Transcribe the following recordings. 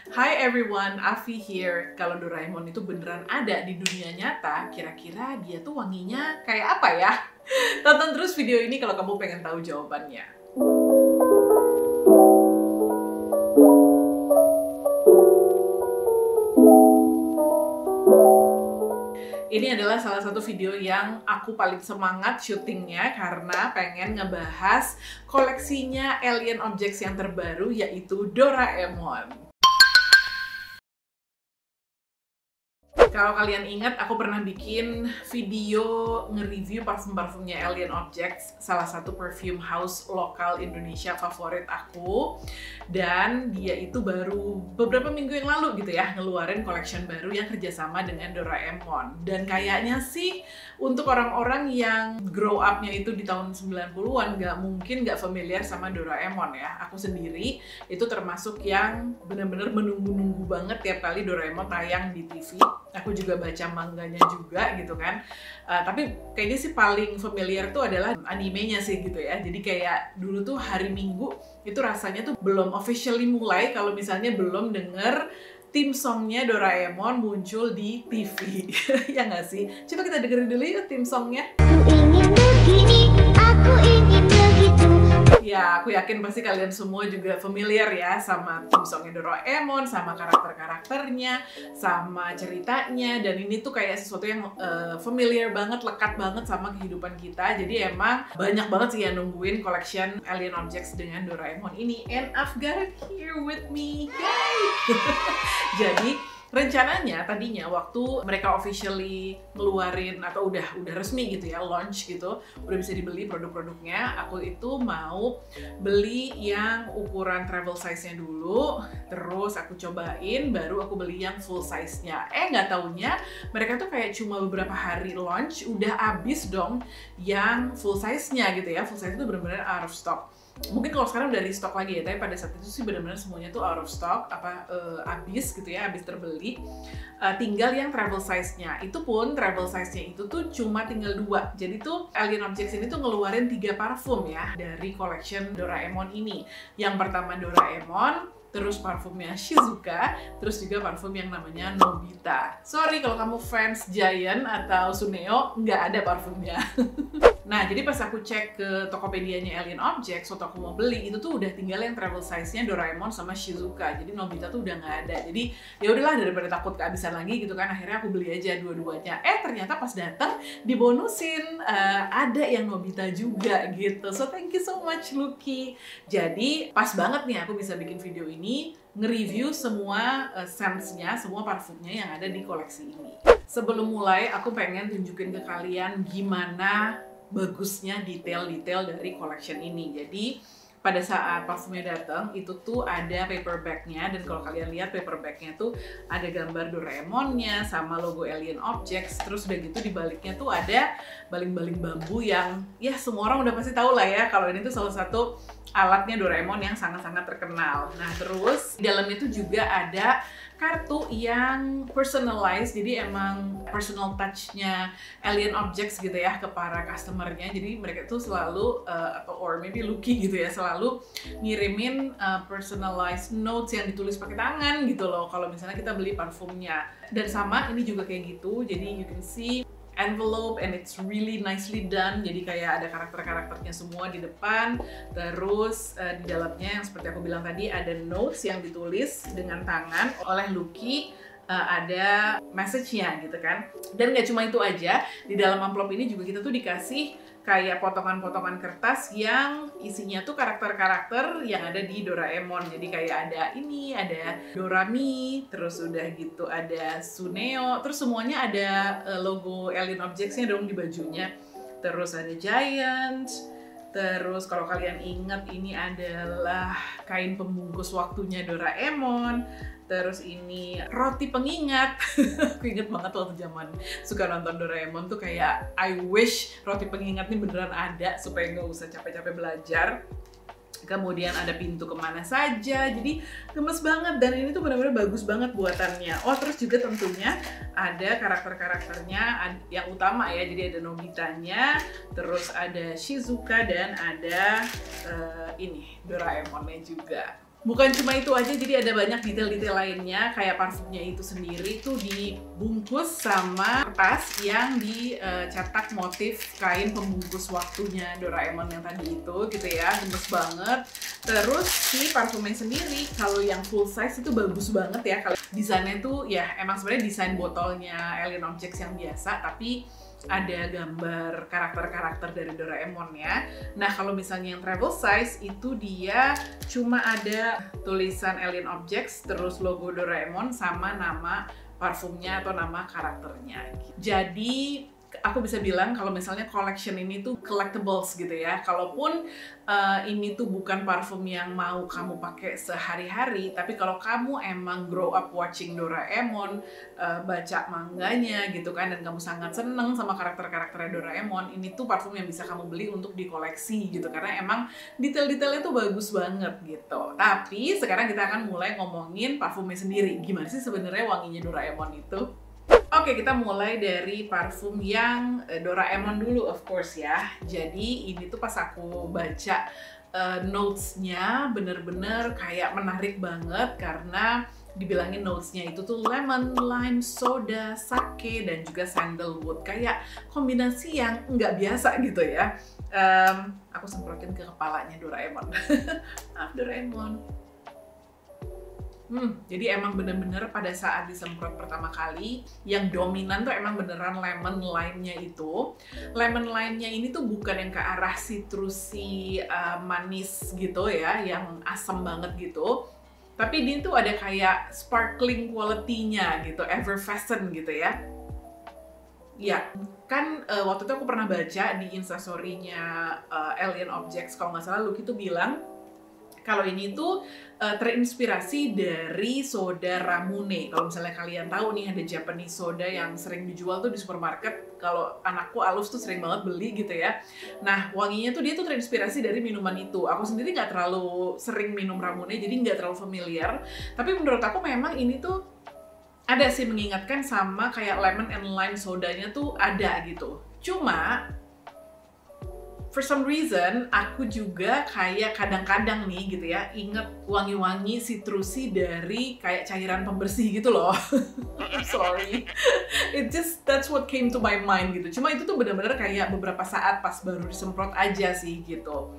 Hi everyone, Avi here. Kalau Doraemon itu beneran ada di dunia nyata, kira-kira dia tuh wanginya kayak apa ya? Tonton terus video ini kalau kamu pengen tahu jawabannya. Ini adalah salah satu video yang aku paling semangat syutingnya karena pengen ngebahas koleksinya Alien Objects yang terbaru, yaitu Doraemon. Kalau kalian ingat, aku pernah bikin video nge-review parfum-parfumnya Alien Objects, salah satu perfume house lokal Indonesia favorit aku. Dan dia itu baru beberapa minggu yang lalu gitu ya, ngeluarin collection baru yang kerjasama dengan Doraemon. Dan kayaknya sih untuk orang-orang yang grow up-nya itu di tahun 90-an, nggak mungkin nggak familiar sama Doraemon ya. Aku sendiri itu termasuk yang bener-bener menunggu-nunggu banget tiap kali Doraemon tayang di TV. Aku juga baca manganya juga gitu kan. Tapi kayaknya sih paling familiar tuh adalah animenya sih gitu ya. Jadi kayak dulu tuh hari Minggu itu rasanya tuh belum officially mulai kalau misalnya belum denger theme songnya Doraemon muncul di TV. Ya nggak sih? Coba kita dengerin dulu yuk theme songnya. Aku ingin begini, aku ingin begitu. Ya, aku yakin pasti kalian semua juga familiar ya sama theme songnya Doraemon, sama karakter-karakternya, sama ceritanya. Dan ini tuh kayak sesuatu yang familiar banget, lekat banget sama kehidupan kita. Jadi emang banyak banget sih yang nungguin collection Alien Objects dengan Doraemon ini. And I've got it here with me, yay! Jadi rencananya tadinya waktu mereka officially ngeluarin atau udah resmi gitu ya, launch gitu, udah bisa dibeli produk-produknya, aku itu mau beli yang ukuran travel size-nya dulu, terus aku cobain, baru aku beli yang full size-nya. Nggak taunya mereka tuh kayak cuma beberapa hari launch, udah abis dong yang full size-nya gitu ya. Full size itu benar-benar out of stock. Mungkin kalau sekarang udah restock lagi ya, tapi pada saat itu sih benar-benar semuanya tuh out of stock, habis gitu ya, habis terbeli. Tinggal yang travel size-nya. Itu pun travel size-nya itu tuh cuma tinggal 2. Jadi tuh Alien Objects ini tuh ngeluarin 3 parfum ya dari collection Doraemon ini. Yang pertama Doraemon, terus parfumnya Shizuka, terus juga parfum yang namanya Nobita. Sorry kalau kamu fans Giant atau Suneo, nggak ada parfumnya. Nah, jadi pas aku cek ke Tokopedia-nya Alien Objects, waktu aku mau beli, itu tuh udah tinggal yang travel size-nya Doraemon sama Shizuka. Jadi Nobita tuh udah nggak ada. Jadi ya udahlah, daripada takut kehabisan lagi gitu kan, akhirnya aku beli aja dua-duanya. Ternyata pas datang dibonusin ada yang Nobita juga gitu. So thank you so much Lucky. Jadi pas banget nih aku bisa bikin video ini nge-review semua scents-nya, semua parfumnya yang ada di koleksi ini. Sebelum mulai, aku pengen tunjukin ke kalian gimana bagusnya detail-detail dari collection ini. Jadi pada saat parfumnya datang itu tuh ada paper bag-nya, dan kalau kalian lihat paper bag-nya tuh ada gambar Doraemonnya sama logo Alien Objects. Terus udah gitu di baliknya tuh ada baling-baling bambu yang ya semua orang udah pasti tahu lah ya kalau ini tuh salah satu alatnya Doraemon yang sangat-sangat terkenal. Nah terus di dalamnya tuh juga ada kartu yang personalized, jadi emang personal touch-nya Alien Objects gitu ya ke para customer-nya. Jadi mereka tuh selalu, or maybe Lucky gitu ya, selalu ngirimin personalized notes yang ditulis pakai tangan gitu loh kalau misalnya kita beli parfumnya. Dan sama ini juga kayak gitu, jadi you can see envelope and it's really nicely done. Jadi kayak ada karakter-karakternya semua di depan. Terus di dalamnya yang seperti aku bilang tadi ada notes yang ditulis dengan tangan oleh Lucky. Ada message-nya gitu kan. Dan nggak cuma itu aja, di dalam amplop ini juga kita tuh dikasih kayak potongan-potongan kertas yang isinya tuh karakter-karakter yang ada di Doraemon. Jadi kayak ada ini, ada Dorami, terus udah gitu ada Suneo, terus semuanya ada logo Alien Objects-nya dong di bajunya. Terus ada Giant, terus kalau kalian ingat ini adalah kain pembungkus waktunya Doraemon. Terus ini roti pengingat. Aku inget banget waktu zaman suka nonton Doraemon tuh kayak I wish roti pengingat ini beneran ada supaya nggak usah capek-capek belajar. Kemudian ada pintu kemana saja, jadi gemes banget, dan ini tuh benar-benar bagus banget buatannya. Oh terus juga tentunya ada karakter-karakternya yang utama ya, jadi ada Nobitanya, terus ada Shizuka, dan ada ini Doraemonnya juga. Bukan cuma itu aja, jadi ada banyak detail-detail lainnya. Kayak parfumnya itu sendiri tuh dibungkus sama kertas yang dicetak motif kain pembungkus waktunya Doraemon yang tadi itu gitu ya, gemes banget. Terus si parfumnya sendiri kalau yang full size itu bagus banget ya. Kalau desainnya tuh ya emang sebenarnya desain botolnya Alien Objects yang biasa, tapi ada gambar karakter-karakter dari Doraemon ya. Nah, kalau misalnya yang travel size itu dia cuma ada tulisan Alien Objects, terus logo Doraemon sama nama parfumnya atau nama karakternya. Jadi aku bisa bilang kalau misalnya collection ini tuh collectibles gitu ya. Kalaupun ini tuh bukan parfum yang mau kamu pakai sehari-hari, tapi kalau kamu emang grow up watching Doraemon, baca manganya gitu kan, dan kamu sangat seneng sama karakter-karakternya Doraemon, ini tuh parfum yang bisa kamu beli untuk dikoleksi gitu, karena emang detail-detailnya tuh bagus banget gitu. Tapi sekarang kita akan mulai ngomongin parfumnya sendiri. Gimana sih sebenarnya wanginya Doraemon itu? Oke, kita mulai dari parfum yang Doraemon dulu, of course ya. Jadi ini tuh pas aku baca notes-nya bener-bener kayak menarik banget karena dibilangin notes-nya itu tuh lemon, lime, soda, sake, dan juga sandalwood. Kayak kombinasi yang nggak biasa gitu ya. Aku semprotin ke kepalanya Doraemon. Maaf Doraemon. Jadi emang bener-bener pada saat disemprot pertama kali, yang dominan tuh emang beneran lemon lime-nya itu. Lemon lime-nya ini tuh bukan yang ke arah citrusy manis gitu ya, yang asam banget gitu. Tapi dia tuh ada kayak sparkling quality-nya gitu, effervescent gitu ya. Ya, kan waktu itu aku pernah baca di instastory-nya Alien Objects, kalau nggak salah Lucky tuh bilang kalau ini tuh terinspirasi dari soda Ramune. Kalau misalnya kalian tahu nih, ada Japanese soda yang sering dijual tuh di supermarket. Kalau anakku Alus tuh sering banget beli gitu ya. Nah, wanginya tuh dia tuh terinspirasi dari minuman itu. Aku sendiri nggak terlalu sering minum Ramune, jadi nggak terlalu familiar. Tapi menurut aku memang ini tuh ada sih mengingatkan sama kayak lemon and lime sodanya tuh ada gitu. Cuma for some reason, aku juga kayak kadang-kadang nih gitu ya, inget wangi-wangi citrusy dari kayak cairan pembersih gitu loh. I'm sorry. That's what came to my mind gitu. Cuma itu tuh bener-bener kayak beberapa saat pas baru disemprot aja sih gitu.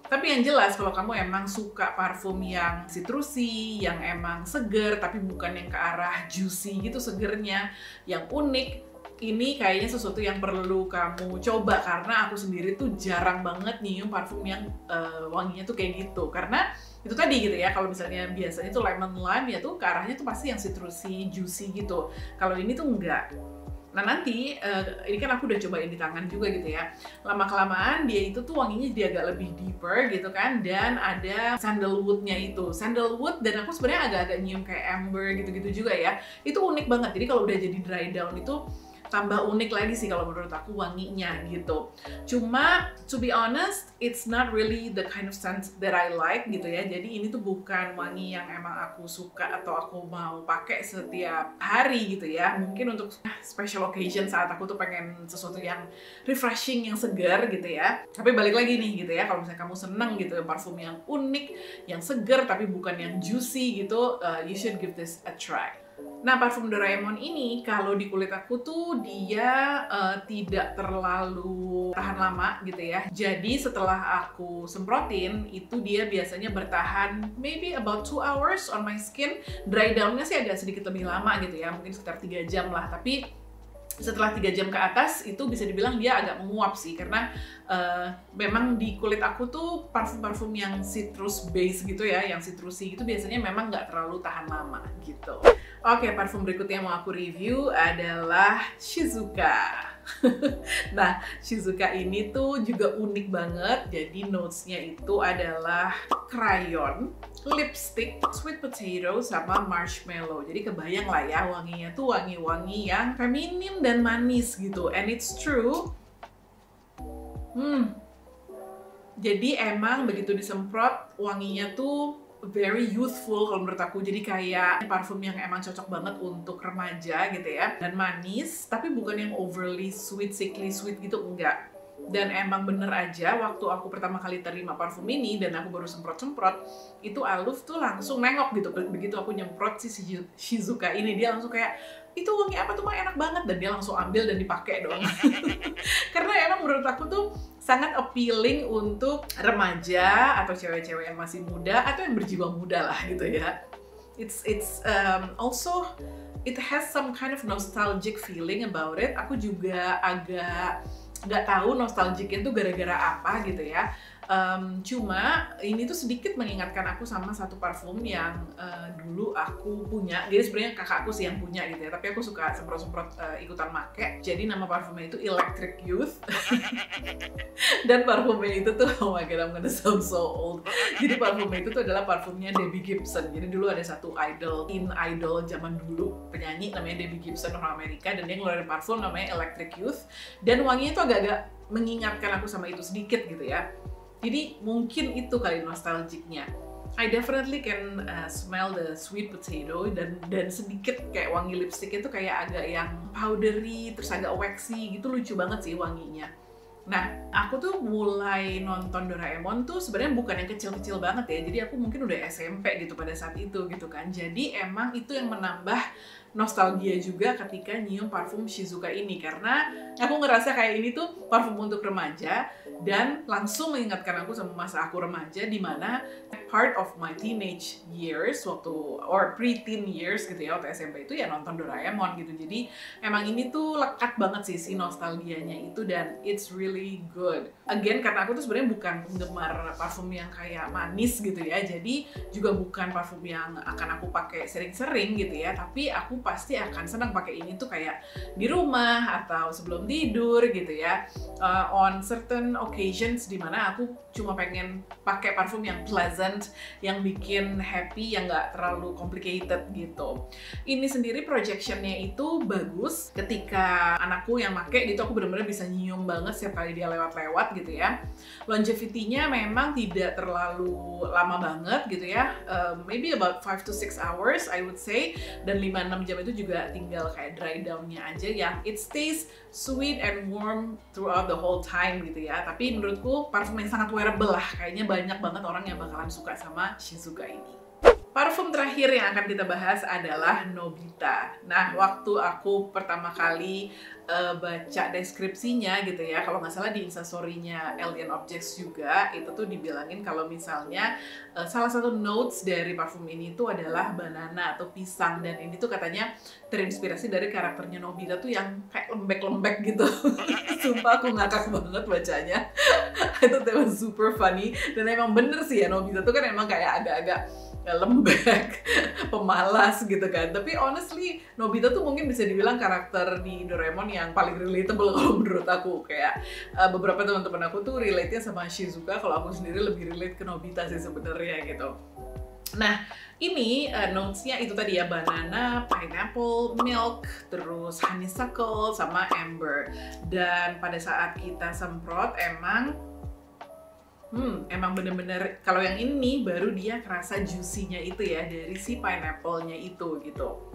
Tapi yang jelas kalau kamu emang suka parfum yang citrusy, yang emang seger, tapi bukan yang ke arah juicy gitu segernya, yang unik, ini kayaknya sesuatu yang perlu kamu coba, karena aku sendiri tuh jarang banget nyium parfum yang wanginya tuh kayak gitu. Karena itu tadi gitu ya, kalau misalnya biasanya tuh lemon lime ya tuh ke arahnya tuh pasti yang citrusy, juicy gitu. Kalau ini tuh enggak. Nah nanti, ini kan aku udah cobain di tangan juga gitu ya. Lama-kelamaan dia itu tuh wanginya jadi agak lebih deeper gitu kan. Dan ada sandalwoodnya itu. Sandalwood, dan aku sebenarnya agak-agak nyium kayak amber gitu-gitu juga ya. Itu unik banget. Jadi kalau udah jadi dry down itu tambah unik lagi sih kalau menurut aku wanginya gitu. Cuma to be honest, it's not really the kind of scent that I like gitu ya. Jadi ini tuh bukan wangi yang emang aku suka atau aku mau pakai setiap hari gitu ya. Mungkin untuk special occasion saat aku tuh pengen sesuatu yang refreshing, yang segar gitu ya. Tapi balik lagi nih gitu ya, kalau misalnya kamu seneng gitu parfum yang unik, yang segar tapi bukan yang juicy gitu, you should give this a try. Nah, parfum Doraemon ini kalau di kulit aku tuh dia tidak terlalu tahan lama gitu ya. Jadi setelah aku semprotin, itu dia biasanya bertahan maybe about 2 hours on my skin. Dry down-nya sih agak sedikit lebih lama gitu ya, mungkin sekitar 3 jam lah. Tapi setelah 3 jam ke atas itu bisa dibilang dia agak menguap sih, karena memang di kulit aku tuh parfum-parfum yang citrus base gitu ya, yang citrusy gitu biasanya memang nggak terlalu tahan lama gitu. Oke, parfum berikutnya yang mau aku review adalah Shizuka. Nah, Shizuka ini tuh juga unik banget. Jadi notes-nya itu adalah crayon, lipstick, sweet potato, sama marshmallow. Jadi kebayang lah ya, wanginya tuh wangi-wangi yang feminin dan manis gitu. And it's true. Jadi emang begitu disemprot, wanginya tuh very youthful kalau menurut aku. Jadi kayak parfum yang emang cocok banget untuk remaja gitu ya. Dan manis, tapi bukan yang overly sweet, sickly sweet gitu, enggak. Dan emang bener aja waktu aku pertama kali terima parfum ini dan aku baru semprot-semprot, itu Aluf tuh langsung nengok gitu. Begitu aku nyemprot si Shizuka ini, dia langsung kayak, itu wangi apa tuh, mah enak banget, dan dia langsung ambil dan dipakai dong. Karena emang menurut aku tuh sangat appealing untuk remaja atau cewek-cewek yang masih muda atau yang berjiwa muda lah gitu ya. It's also it has some kind of nostalgic feeling about it. Aku juga agak nggak tahu nostalgicnya itu gara-gara apa gitu ya. Cuma ini tuh sedikit mengingatkan aku sama satu parfum yang dulu aku punya. Jadi sebenarnya kakakku sih yang punya gitu ya, tapi aku suka semprot-semprot ikutan make. Jadi nama parfumnya itu Electric Youth. Dan parfumnya itu tuh, oh my god, I'm gonna sound so old. Jadi parfumnya itu tuh adalah parfumnya Debbie Gibson. Jadi dulu ada satu idol zaman dulu, penyanyi namanya Debbie Gibson, orang Amerika, dan dia ngeluarin parfum namanya Electric Youth. Dan wanginya itu agak-agak mengingatkan aku sama itu sedikit gitu ya. Jadi mungkin itu kali nostalgicnya. I definitely can smell the sweet potato dan sedikit kayak wangi lipstick itu kayak agak yang powdery terus agak waxy gitu, lucu banget sih wanginya. Nah, aku tuh mulai nonton Doraemon tuh sebenarnya bukan yang kecil-kecil banget ya. Jadi aku mungkin udah SMP gitu pada saat itu gitu kan. Jadi emang itu yang menambah nostalgia juga ketika nyium parfum Shizuka ini, karena aku ngerasa kayak ini tuh parfum untuk remaja dan langsung mengingatkan aku sama masa aku remaja, di mana part of my teenage years waktu or pre-teen years gitu ya, waktu SMP itu ya nonton Doraemon gitu. Jadi emang ini tuh lekat banget sih si nostalgianya itu, dan it's really good. Again, karena aku tuh sebenarnya bukan penggemar parfum yang kayak manis gitu ya, jadi juga bukan parfum yang akan aku pakai sering-sering gitu ya, tapi aku pasti akan senang pakai ini tuh kayak di rumah atau sebelum tidur gitu ya, on certain occasions dimana aku cuma pengen pakai parfum yang pleasant, yang bikin happy, yang nggak terlalu complicated gitu. Ini sendiri projectionnya itu bagus. Ketika anakku yang pakai gitu, aku bener-bener bisa nyium banget setiap kali dia lewat-lewat gitu ya. Longevity-nya memang tidak terlalu lama banget gitu ya, maybe about 5 to 6 hours I would say, dan 5-6 jam itu juga tinggal kayak dry down-nya aja yang it stays sweet and warm throughout the whole time gitu ya. Tapi menurutku parfum yang sangat wearable lah, kayaknya banyak banget orang yang bakalan suka sama Shizuka ini. Parfum terakhir yang akan kita bahas adalah Nobita. Nah, waktu aku pertama kali baca deskripsinya gitu ya, kalau nggak salah di instastory-nya Alien Objects juga, itu tuh dibilangin kalau misalnya salah satu notes dari parfum ini tuh adalah banana atau pisang, dan ini tuh katanya terinspirasi dari karakternya Nobita tuh yang kayak lembek-lembek gitu. Sumpah aku ngakak banget bacanya. Itu emang super funny, dan emang bener sih ya, Nobita tuh kan emang kayak agak-agak lembek, pemalas gitu kan. Tapi honestly, Nobita tuh mungkin bisa dibilang karakter di Doraemon yang paling relatable kalau menurut aku. Kayak beberapa teman-teman aku tuh relate-nya sama Shizuka, kalau aku sendiri lebih relate ke Nobita sih sebenarnya gitu. Nah, ini notes-nya itu tadi ya, banana, pineapple, milk, terus honeysuckle, sama amber. Dan pada saat kita semprot emang bener-bener kalau yang ini baru dia kerasa juicy-nya itu ya dari si pineapple-nya itu gitu.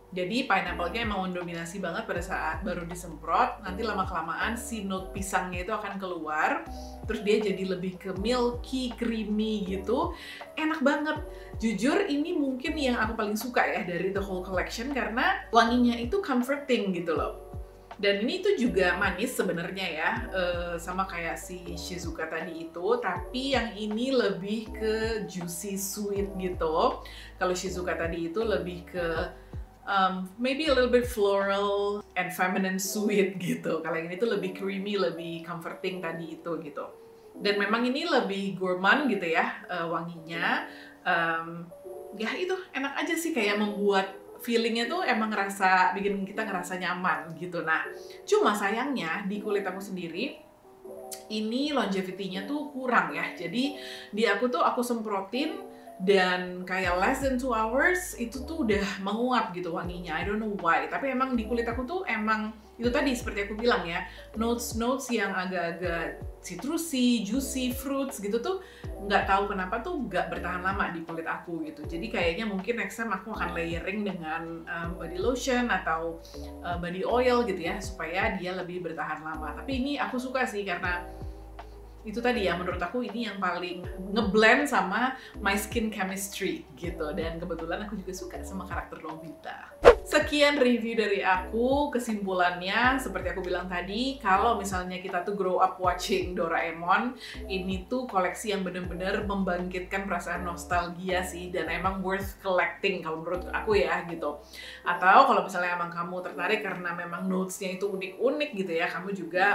Jadi pineapple-nya emang mendominasi banget pada saat baru disemprot. Nanti lama-kelamaan si note pisangnya itu akan keluar. Terus dia jadi lebih ke milky, creamy gitu. Enak banget. Jujur ini mungkin yang aku paling suka ya dari the whole collection, karena wanginya itu comforting gitu loh. Dan ini tuh juga manis sebenarnya ya, sama kayak si Shizuka tadi itu, tapi yang ini lebih ke juicy sweet gitu. Kalau Shizuka tadi itu lebih ke maybe a little bit floral and feminine sweet gitu. Kalau yang ini tuh lebih creamy, lebih comforting tadi itu gitu. Dan memang ini lebih gourmand gitu ya wanginya. Ya itu enak aja sih, kayak membuat feelingnya tuh emang bikin kita ngerasa nyaman gitu. Nah, cuma sayangnya di kulit aku sendiri ini longevity-nya tuh kurang ya. Jadi di aku semprotin dan kayak less than 2 hours itu tuh udah menguap gitu wanginya. I don't know why, tapi emang di kulit aku tuh emang itu tadi seperti aku bilang ya, notes yang agak-agak citrusy, juicy, fruits gitu tuh nggak tahu kenapa tuh nggak bertahan lama di kulit aku gitu. Jadi kayaknya mungkin next time aku akan layering dengan body lotion atau body oil gitu ya, supaya dia lebih bertahan lama. Tapi ini aku suka sih karena itu tadi ya, menurut aku ini yang paling ngeblend sama my skin chemistry gitu, dan kebetulan aku juga suka sama karakter Nobita. Sekian review dari aku. Kesimpulannya seperti aku bilang tadi, kalau misalnya kita tuh grow up watching Doraemon, ini tuh koleksi yang bener-bener membangkitkan perasaan nostalgia sih, dan emang worth collecting kalau menurut aku ya gitu. Atau kalau misalnya emang kamu tertarik karena memang notes-nya itu unik-unik gitu ya, kamu juga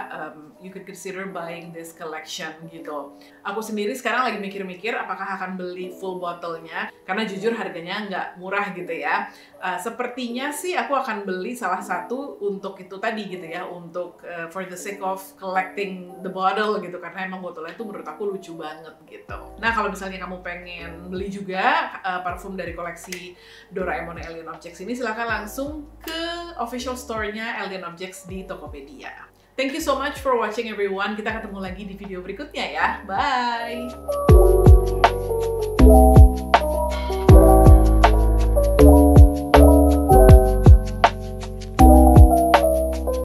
you could consider buying this collection gitu. Aku sendiri sekarang lagi mikir-mikir apakah akan beli full bottle-nya, karena jujur harganya nggak murah gitu ya. Sepertinya sih aku akan beli salah satu untuk itu tadi gitu ya, untuk for the sake of collecting the bottle gitu, karena emang botolnya itu menurut aku lucu banget gitu. Nah kalau misalnya kamu pengen beli juga parfum dari koleksi Doraemon Alien Objects ini, silahkan langsung ke official store-nya Alien Objects di Tokopedia. Thank you so much for watching everyone. Kita ketemu lagi di video berikutnya ya. Bye!